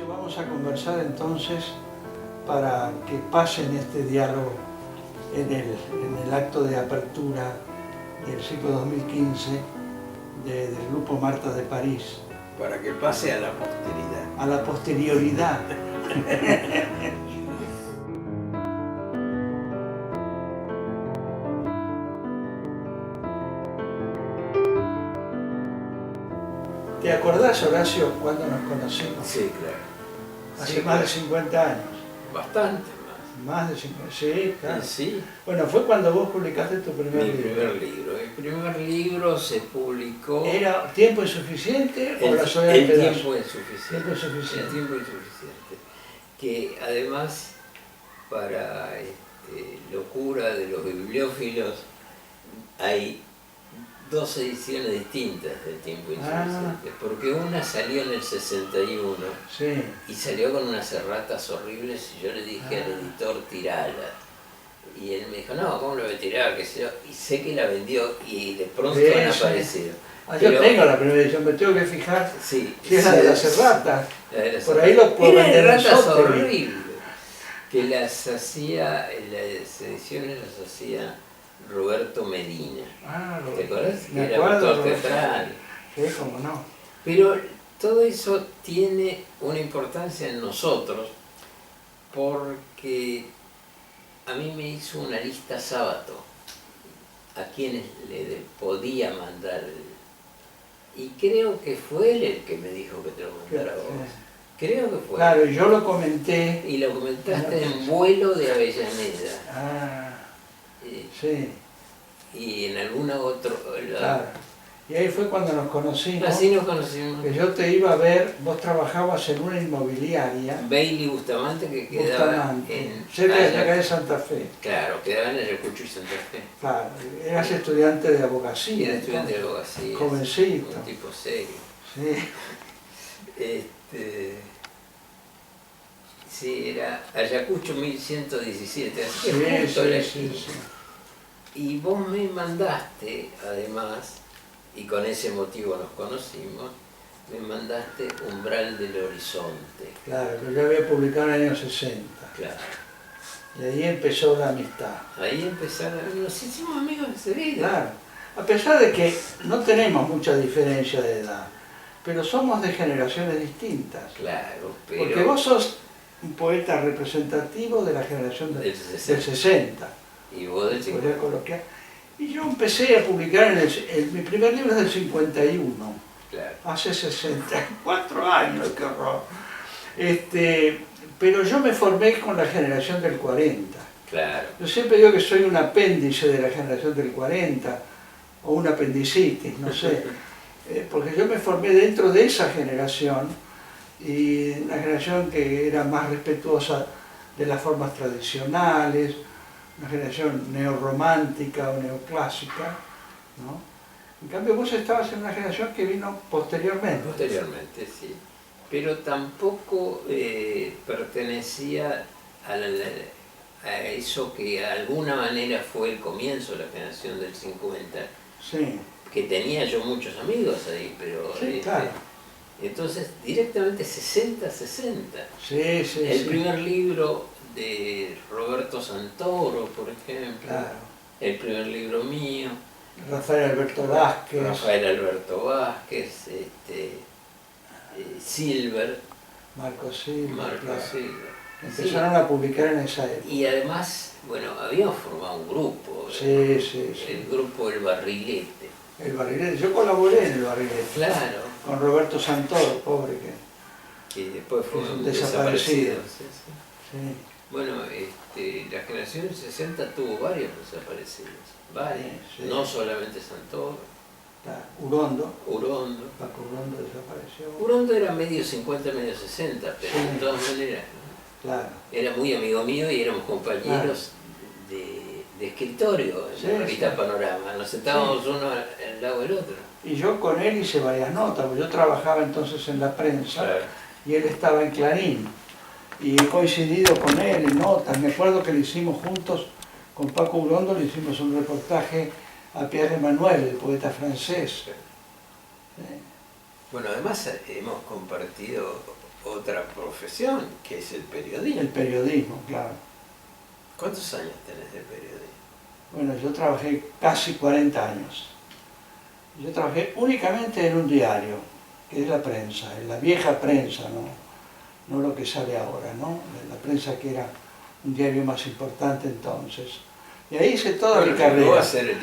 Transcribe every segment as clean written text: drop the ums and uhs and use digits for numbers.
Vamos a conversar entonces para que pasen este diálogo en el acto de apertura del ciclo 2015 del Grupo Marta de París. Para que pase a la posteridad. A la posterioridad. ¿Te acordás, Horacio, cuando nos conocimos? Sí, claro. Hace Sí, más claro. de 50 años. Bastante Más de 50, sí, claro. más. Sí, Bueno, fue cuando vos publicaste tu primer mi libro. primer libro. El primer libro se publicó... ¿Era tiempo insuficiente o la el soledad en pedazos? tiempo insuficiente. Tiempo insuficiente. El tiempo insuficiente. Que además, para locura de los bibliófilos, hay dos ediciones distintas del tiempo insuficiente. Porque una salió en el 61 Sí. y salió con unas erratas horribles y yo le dije al editor, tirala. Y él me dijo, no, ¿cómo lo voy a tirar? ¿Qué sé yo? Y sé que la vendió y de pronto Sí, han sí. aparecido. Yo Pero- tengo la primera edición, me tengo que fijar Sí, si es la de las erratas. la de las Por ahí lo puedo Eran vender en erratas Sotheby's. horribles, que las hacía, las ediciones las hacía Roberto Medina. Ah, ¿Te acuerdas? Que me era acuerdo, autor teatral. Sí, cómo no. Pero todo eso tiene una importancia en nosotros porque a mí me hizo una lista Sábato a quienes le podía mandar y creo que fue él el que me dijo que te lo mandara a vos. Creo que fue. Claro, yo lo comenté. Y lo comentaste en Vuelo de Avellaneda. Ah, eh, sí, y en alguna otra. claro. Y ahí fue cuando nos conocimos, Así nos conocimos. que yo te iba a ver, vos trabajabas en una inmobiliaria, Bailey Bustamante, que quedaba Bustamante, en. cerca de la Ayac- calle Santa Fe. Claro, quedaba en Ayacucho y Santa Fe. Claro, eras estudiante de Y abogacía. era estudiante de entonces. abogacía. Jovencito. Un tipo serio. Sí. Sí, era Ayacucho 1117, así que Sí, justo sí, era sí, aquí. sí. Y vos me mandaste, además, y con ese motivo nos conocimos, me mandaste Umbral del Horizonte. Claro, que yo había publicado en el año 60. Claro. Y ahí empezó la amistad. Ahí empezaron, nos hicimos amigos enseguida. Claro. A pesar de que no tenemos mucha diferencia de edad, pero somos de generaciones distintas. Claro, pero... Porque vos sos un poeta representativo de la generación del Del 60. 60. Y vos del 50. Podría colocar. Y yo empecé a publicar mi primer libro es del 51, Claro. hace 64 años, qué horror. Pero yo me formé con la generación del 40. Claro. Yo siempre digo que soy un apéndice de la generación del 40, o un apendicitis, no sé, porque yo me formé dentro de esa generación, y una generación que era más respetuosa de las formas tradicionales, una generación neorromántica o neoclásica, ¿no? En cambio vos estabas en una generación que vino posteriormente. Posteriormente, sí. Pero tampoco pertenecía a eso que de alguna manera fue el comienzo de la generación del 50, Sí, que tenía yo muchos amigos ahí, pero... sí, claro. Entonces, directamente 60-60. Sí, sí, El sí. primer libro de Roberto Santoro, por ejemplo. Claro. El primer libro mío. Rafael Alberto Vázquez. Rafael Alberto Vázquez, Silver, Marco Silva. Marco claro. Silver. Empezaron a publicar en esa época. Y además, bueno, habíamos formado un grupo, Sí, sí, sí. el grupo El Barrilete. El barrilete. Yo colaboré en el barrilete. Claro, Con Roberto Santoro, pobre que después fue Es un un desaparecido. desaparecido. Sí, sí. sí. Bueno, la generación del 60 tuvo varios desaparecidos, varios, Sí, sí. no solamente Santoro, Claro. Urondo, Urondo. Paco Urondo desapareció. Urondo era medio 50, medio 60, pero Sí. de todas maneras, Claro. era muy amigo mío y éramos compañeros de escritorio en Sí, la revista sí. Panorama. Nos sentábamos uno al lado del otro. Y yo con él hice varias notas, porque yo trabajaba entonces en la prensa Claro. y él estaba en Clarín. Y he coincidido con él en notas. Me acuerdo que le hicimos juntos, con Paco Urondo, le hicimos un reportaje a Pierre Emmanuel, el poeta francés. Bueno, además hemos compartido otra profesión, que es el periodismo. El periodismo, claro. ¿Cuántos años tenés de periodismo? Bueno, yo trabajé casi 40 años. Yo trabajé únicamente en un diario, que es la prensa, en la vieja prensa, no lo que sale ahora, ¿no? La prensa que era un diario más importante entonces. Y ahí hice toda mi carrera.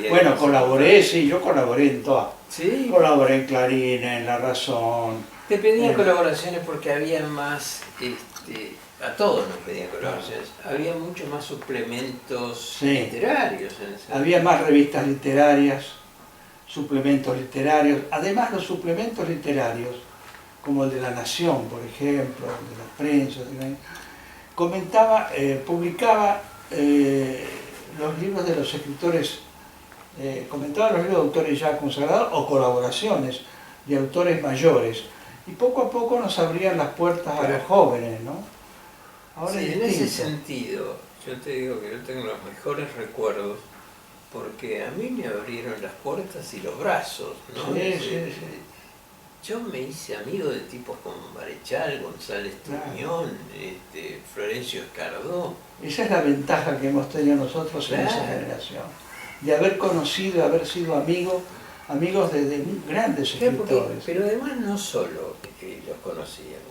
Bueno, colaboré, sí, yo colaboré en todas. ¿Sí? Colaboré en Clarín, en La Razón. Te pedían colaboraciones porque había más, a todos nos pedían colaboraciones, había mucho más suplementos literarios. Había más revistas literarias, suplementos literarios. Además, los suplementos literarios, como el de La Nación, por ejemplo, de la prensa, publicaba los libros de los escritores, comentaba los libros de autores ya consagrados o colaboraciones de autores mayores. Y poco a poco nos abrían las puertas a los jóvenes, ¿no? Ahora sí, en ese sentido, yo te digo que yo tengo los mejores recuerdos porque a mí me abrieron las puertas y los brazos, ¿no? Sí. Yo me hice amigo de tipos como Marechal, González Tuñón, Florencio Escardó. Esa es la ventaja que hemos tenido nosotros en esa generación, de haber conocido, de haber sido amigos de grandes escritores. Pero además no solo los conocíamos,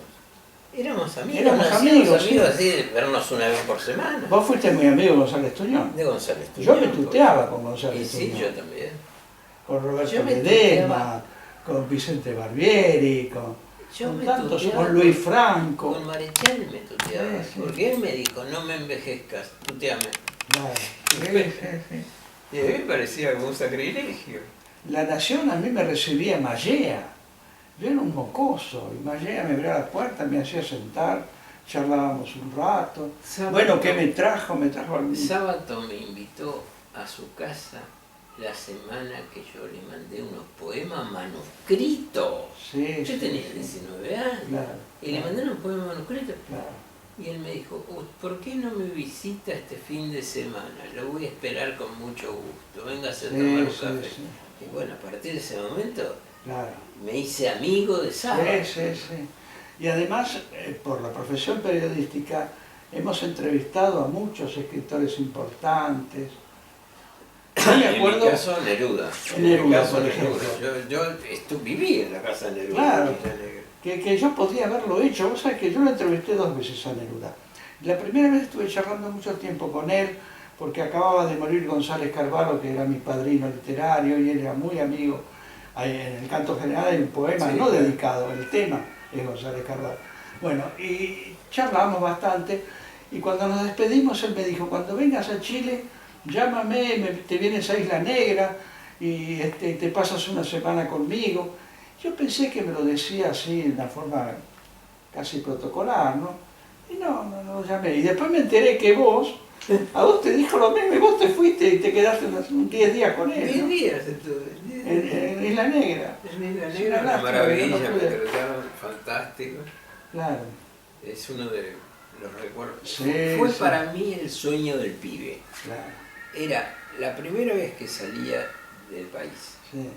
éramos amigos. Éramos amigos, sí. Así de vernos una vez por semana. Vos fuiste muy amigo de González Tuñón. De González Tuñón. Yo me tuteaba con González Tuñón. Sí, yo también. Con Roberto Ledesma, con Vicente Barbieri, con tantos, con Luis Franco. Con Marechal me tuteaba, porque él me dijo, no me envejezcas, tuteame. Claro. Y a mí me parecía como un sacrilegio. La Nación a mí me recibía Mallea. Yo era un mocoso, y Mallea me abría la puerta, me hacía sentar, charlábamos un rato. Bueno, ¿qué me trajo? Me trajo algún... Sábato me invitó a su casa la semana que yo le mandé unos poemas manuscritos. Sí, yo tenía 19 años, y le mandé unos poemas manuscritos. Y él me dijo, ¿por qué no me visita este fin de semana? Lo voy a esperar con mucho gusto, véngase a tomar un café. Y bueno, a partir de ese momento me hice amigo de Sábato. Sí. Y además, por la profesión periodística, hemos entrevistado a muchos escritores importantes. En mi caso, Neruda. Neruda, por ejemplo. Yo viví en la casa de Neruda. Claro, que yo podía haberlo hecho. Vos sabés que yo lo entrevisté 2 veces a Neruda. La primera vez estuve charlando mucho tiempo con él, porque acababa de morir González Carvalho, que era mi padrino literario, y él era muy amigo. En el Canto General hay un poema no dedicado, el tema es González Carvalho. Bueno, y charlamos bastante, y cuando nos despedimos él me dijo, cuando vengas a Chile, llámame, te vienes a Isla Negra y te pasas una semana conmigo. Yo pensé que me lo decía así, de una forma casi protocolar, ¿no? Y no lo llamé. Y después me enteré que a vos te dijo lo mismo y vos te fuiste y te quedaste unos 10 días con él, ¿no? 10 días entonces. En Isla Negra. En Isla Negra, una maravilla, me trataron fantástico. Claro. Es uno de los recuerdos. Fue para mí el sueño del pibe. Claro. Era la primera vez que salía del país. Sí.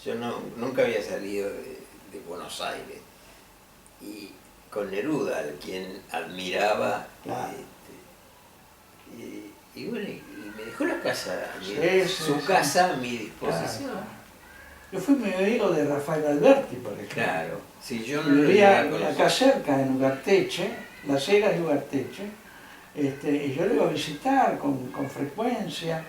Yo nunca había salido de Buenos Aires. Y con Neruda, al quien admiraba. Claro. Y bueno, y me dejó la casa, su casa a mi disposición. Claro. Yo fui muy amigo de Rafael Alberti, por ejemplo. Claro. Si yo no vivía acá cerca, en Ugarteche, Las Heras y Ugarteche. Y yo lo iba a visitar con frecuencia.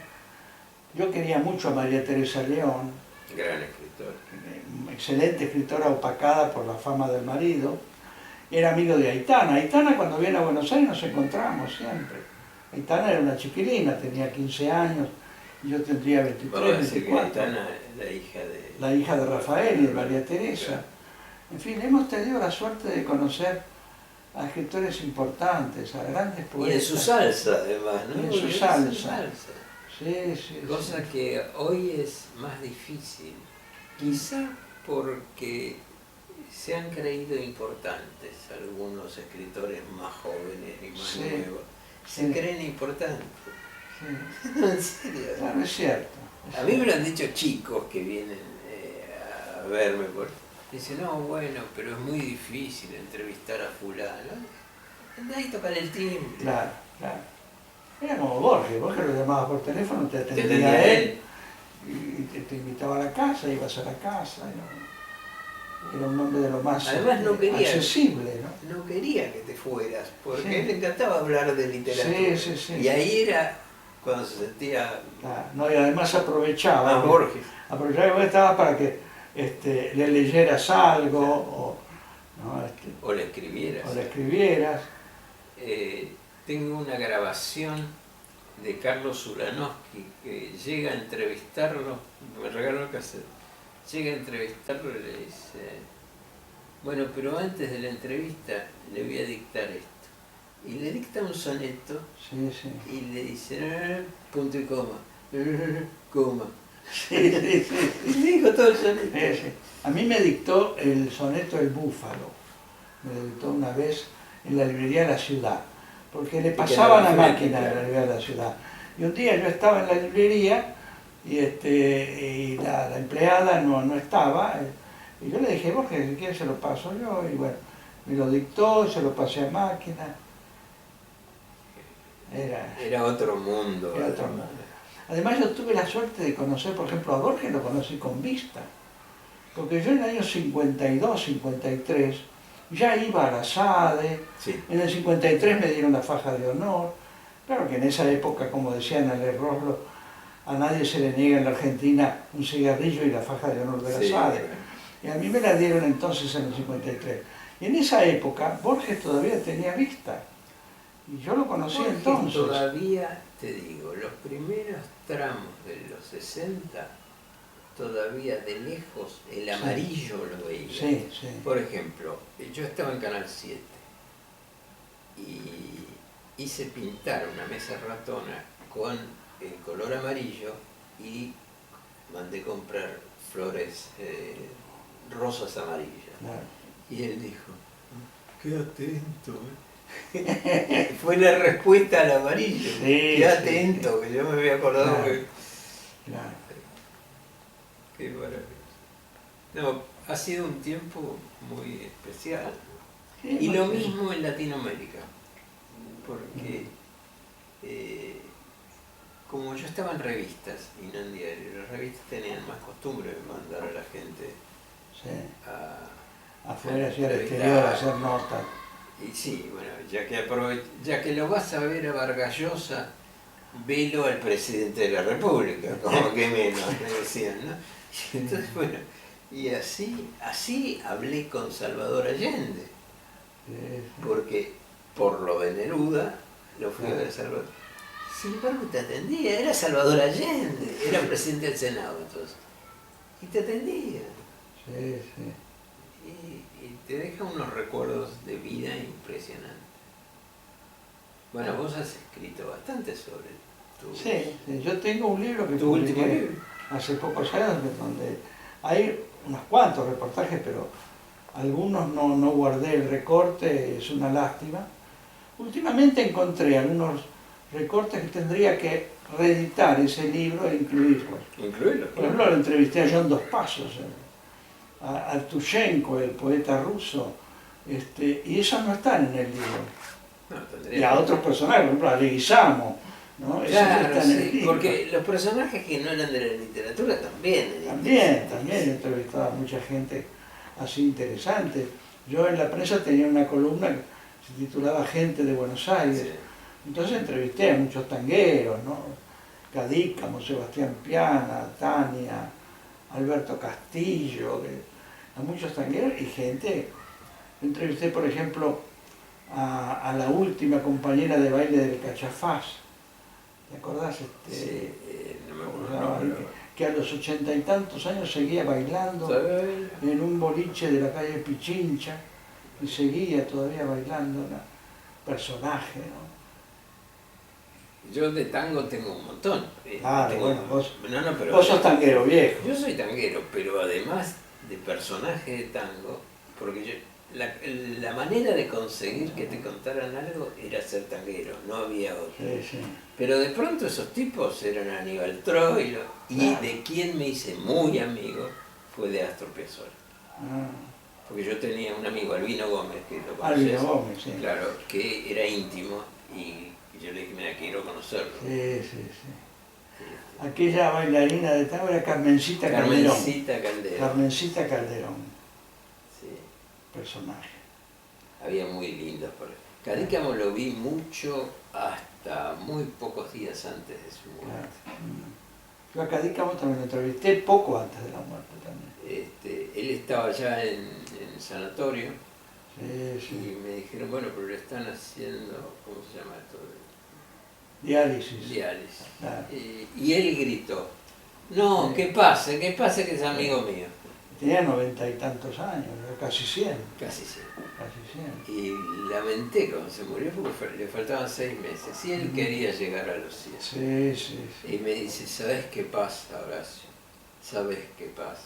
Yo quería mucho a María Teresa León. Gran escritora. Excelente escritora, opacada por la fama del marido. Era amigo de Aitana. Aitana, cuando viene a Buenos Aires nos encontramos siempre. Aitana era una chiquilina, tenía 15 años, y yo tendría 23, 24. Aitana, la hija de Rafael y de María Teresa. En fin, hemos tenido la suerte de conocer a escritores importantes, a grandes poetas. Y en su salsa, además, ¿no? Y en su salsa. Sí. Cosa que hoy es más difícil, quizá porque se han creído importantes algunos escritores más jóvenes y más nuevos. Se creen importantes. Sí. No, en serio. Claro, es cierto. A mí me lo han dicho chicos que vienen a verme Dice, no, bueno, pero es muy difícil entrevistar a fulano. Andá y tocar el timbre. Claro, claro. Era como Borges lo llamabas por teléfono, te Te atendía atendía él y te invitaba a la casa, ibas a la casa. Era un hombre de lo más Además no quería, accesible, ¿no? no quería que te fueras, porque Sí. a él le encantaba hablar de literatura. Sí, sí, sí. Y ahí era cuando se sentía Claro, no, y además aprovechaba. más Borges. Aprovechaba que vos estabas para que le leyeras algo ¿no? O le escribieras. o le escribieras. Tengo una grabación de Carlos Ulanowski que llega a entrevistarlo, me regaló el cassette, llega a entrevistarlo y le dice, bueno, pero antes de la entrevista le voy a dictar esto. Y le dicta un soneto Sí, sí. y le dice, punto y coma, coma. Sí, sí, sí. Y le dijo todo el soneto. Sí, sí. A mí me dictó el soneto El Búfalo, me lo dictó una vez en la librería de la ciudad, porque le pasaban la máquina de la librería de la ciudad. Y un día yo estaba en la librería y la empleada no estaba, y yo le dije, Borges, si quieres se lo paso yo, y bueno, me lo dictó, se lo pasé a máquina. Era otro mundo. Era otro mundo. Además yo tuve la suerte de conocer, por ejemplo, a Borges lo conocí con vista, porque yo en el año 52, 53, ya iba a la SADE, Sí. en el 53 me dieron la faja de honor, claro que en esa época, como decían en el Roslo, a nadie se le niega en la Argentina un cigarrillo y la faja de honor de la Sí. SADE, y a mí me la dieron entonces en el 53. Y en esa época Borges todavía tenía vista, y yo lo conocí Borges entonces. todavía, te digo, los primeros tramos de los 60, todavía de lejos el amarillo lo veía. Sí, sí. Por ejemplo, yo estaba en Canal 7 y hice pintar una mesa ratona con el color amarillo y mandé comprar flores, rosas amarillas. Claro. Y él dijo, qué atento, Fue la respuesta al amarillo. Sí, Qué atento, que yo me había acordado Claro. que... Claro. Qué maravilla. No, ha sido un tiempo muy especial. Sí, Y lo porque- mismo en Latinoamérica, porque como yo estaba en revistas y no en diarios, las revistas tenían más costumbre de mandar a la gente Sí. a Afuera, sí, al entrevistar. exterior, a hacer notas. Y sí, bueno, ya que lo vas a ver a Vargas Llosa, velo al presidente de la República, como que menos, me decían, ¿no? Y entonces, bueno, y así hablé con Salvador Allende, porque por lo de Neruda lo fui a ver a Salvador. Sin embargo, te atendía, era Salvador Allende, era presidente del Senado entonces, y te atendía. Sí, sí. Y te deja unos recuerdos de vida impresionantes. Bueno, vos has escrito bastante sobre tu, Sí, sí, yo tengo un libro que tu último publiqué libro. hace pocos años donde hay unos cuantos reportajes, pero algunos no guardé el recorte, es una lástima. Últimamente encontré algunos recortes que tendría que reeditar ese libro e incluirlos. Incluirlo. Por ejemplo, lo entrevisté a John Dos Pasos, a Artushenko, el poeta ruso, y esos no están en el libro. No, tendría Y a otros personajes, por ejemplo, a Leguizamo, ¿no? Esos no Claro, están en el sí, libro. porque los personajes que no eran de la literatura también. También he entrevistado a mucha gente así interesante. Yo en la prensa tenía una columna que se titulaba Gente de Buenos Aires. Sí. Entonces entrevisté a muchos tangueros, ¿no? Cadícamo, Sebastián Piana, Tania, Alberto Castillo, a muchos tangueros y gente. Entrevisté, por ejemplo, a la última compañera de baile del Cachafaz. ¿Te acordás? Sí, no me ¿Cómo acuerdo se el llamaba? nombre. Que a los 80 y tantos años seguía bailando ¿Sabes? en un boliche de la calle Pichincha y seguía todavía bailando, un personaje, ¿no? Yo de tango tengo un montón. Claro, Tengo- bueno, vos pero Vos sos tanguero viejo. yo soy tanguero, pero además de personaje de tango, porque la manera de conseguir que te contaran algo era ser tanguero, no había otro. Sí, sí. Pero de pronto esos tipos eran Aníbal Troilo, y Claro. de quien me hice muy amigo fue de Astor Piazzolla. Ah, Porque yo tenía un amigo, Albino Gómez, que lo Albino conoces, Gómez, sí. claro, que era íntimo y yo le dije, mira, quiero conocerlo. Sí, sí, sí. Aquella bailarina de tango era Carmencita Calderón. Carmencita Calderón. Carmencita Calderón, Sí, personaje. había muy lindos por ahí. Cadícamo lo vi mucho hasta muy pocos días antes de su muerte. Claro. Yo a Cadícamo también lo entrevisté poco antes de la muerte también. Él estaba ya en sanatorio Sí, sí. y me dijeron, bueno, pero le están haciendo, ¿cómo se llama esto? Diálisis. Diálisis. Claro. Y él gritó, no, Sí. que pase que es amigo mío. Tenía 90 y tantos años, casi 100. Casi sí. Casi 100. Y lamenté cuando se murió porque le faltaban 6 meses y él quería llegar a los 100. Sí, sí, sí. Y me dice, ¿sabes qué pasa, Horacio? ¿Sabes qué pasa?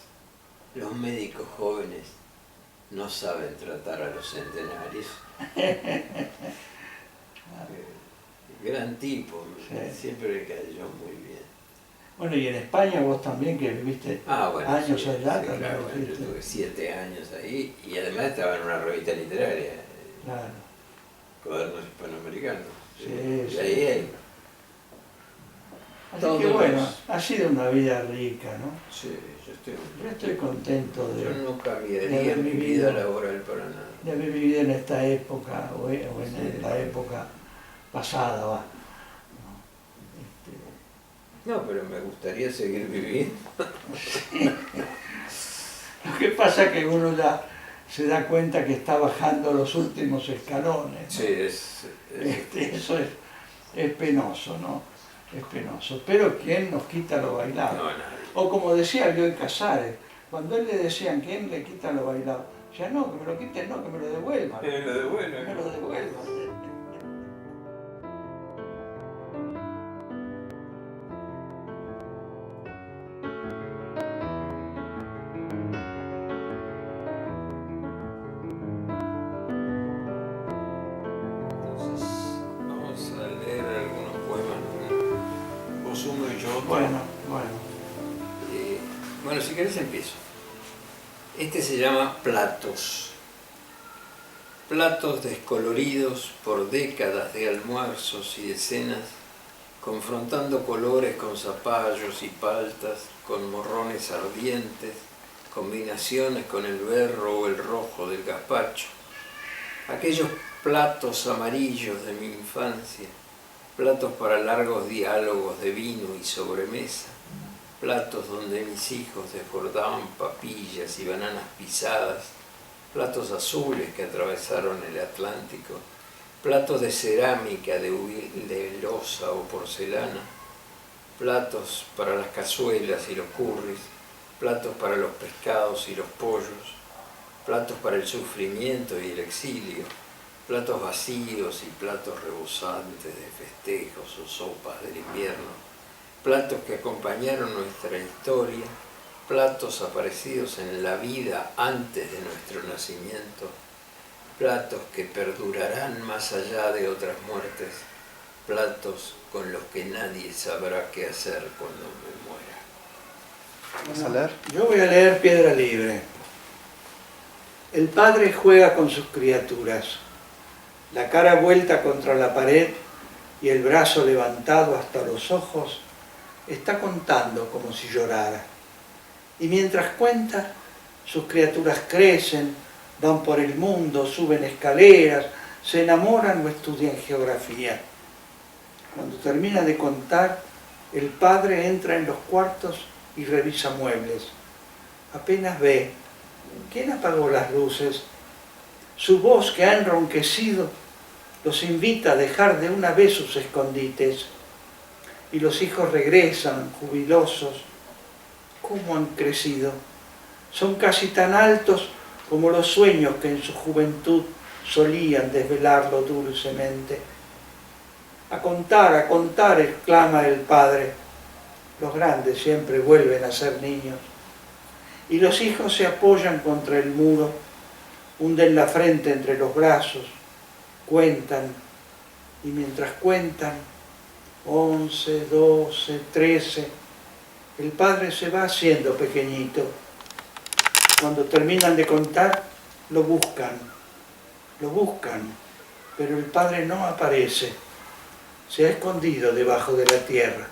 Los médicos jóvenes no saben tratar a los centenarios. Gran tipo, Sí. siempre me cayó muy bien. Bueno, y en España vos también, que viviste Bueno, años sí, allá, sí, también claro, bueno, yo viviste. tuve 7 años ahí y además estaba en una revista literaria, Claro. Cuadernos Hispanoamericanos. Sí, Y sí. ahí él. Así Todos que bueno, los- ha sido una vida rica, ¿no? Sí, Yo estoy contento yo no de cambiaría haber mi vivido. vida laboral para nada. haber vivido en esta época, o en Sí. la época pasada, va. No, No, pero me gustaría seguir viviendo. Lo que pasa es que uno ya se da cuenta que está bajando los últimos escalones, ¿no? Sí, Eso es penoso, ¿no? Es penoso. Pero ¿quién nos quita lo bailado? No, nadie. O como decía Bioy Casares, cuando él le decían ¿quién le quita lo bailado? Ya no, que me lo quiten, no, que me lo devuelvan. Lo de Que bueno. me lo devuelvan. Entonces, vamos a leer algunos poemas. Vos uno y yo otro. Bueno. Bueno, si querés empiezo. Este se llama Platos. Platos descoloridos por décadas de almuerzos y de cenas, confrontando colores con zapallos y paltas, con morrones ardientes, combinaciones con el berro o el rojo del gazpacho. Aquellos platos amarillos de mi infancia, platos para largos diálogos de vino y sobremesa, platos donde mis hijos desbordaban papillas y bananas pisadas, platos azules que atravesaron el Atlántico, platos de cerámica, de loza o porcelana, platos para las cazuelas y los curris, platos para los pescados y los pollos, platos para el sufrimiento y el exilio, platos vacíos y platos rebosantes de festejos o sopas del invierno, platos que acompañaron nuestra historia, platos aparecidos en la vida antes de nuestro nacimiento, platos que perdurarán más allá de otras muertes, platos con los que nadie sabrá qué hacer cuando me muera. ¿Vas a leer? Yo voy a leer Piedra Libre. El padre juega con sus criaturas, la cara vuelta contra la pared y el brazo levantado hasta los ojos, está contando como si llorara. Y mientras cuenta, sus criaturas crecen, van por el mundo, suben escaleras, se enamoran o estudian geografía. Cuando termina de contar, el padre entra en los cuartos y revisa muebles. Apenas ve. ¿Quién apagó las luces? Su voz, que ha enronquecido, los invita a dejar de una vez sus escondites. Y los hijos regresan, jubilosos. ¿Cómo han crecido? Son casi tan altos como los sueños que en su juventud solían desvelarlo dulcemente. A contar, exclama el padre. Los grandes siempre vuelven a ser niños. Y los hijos se apoyan contra el muro, hunden la frente entre los brazos, cuentan, y mientras cuentan, 11, 12, 13, el padre se va haciendo pequeñito. cuando terminan de contar, lo buscan, pero el padre no aparece, se ha escondido debajo de la tierra.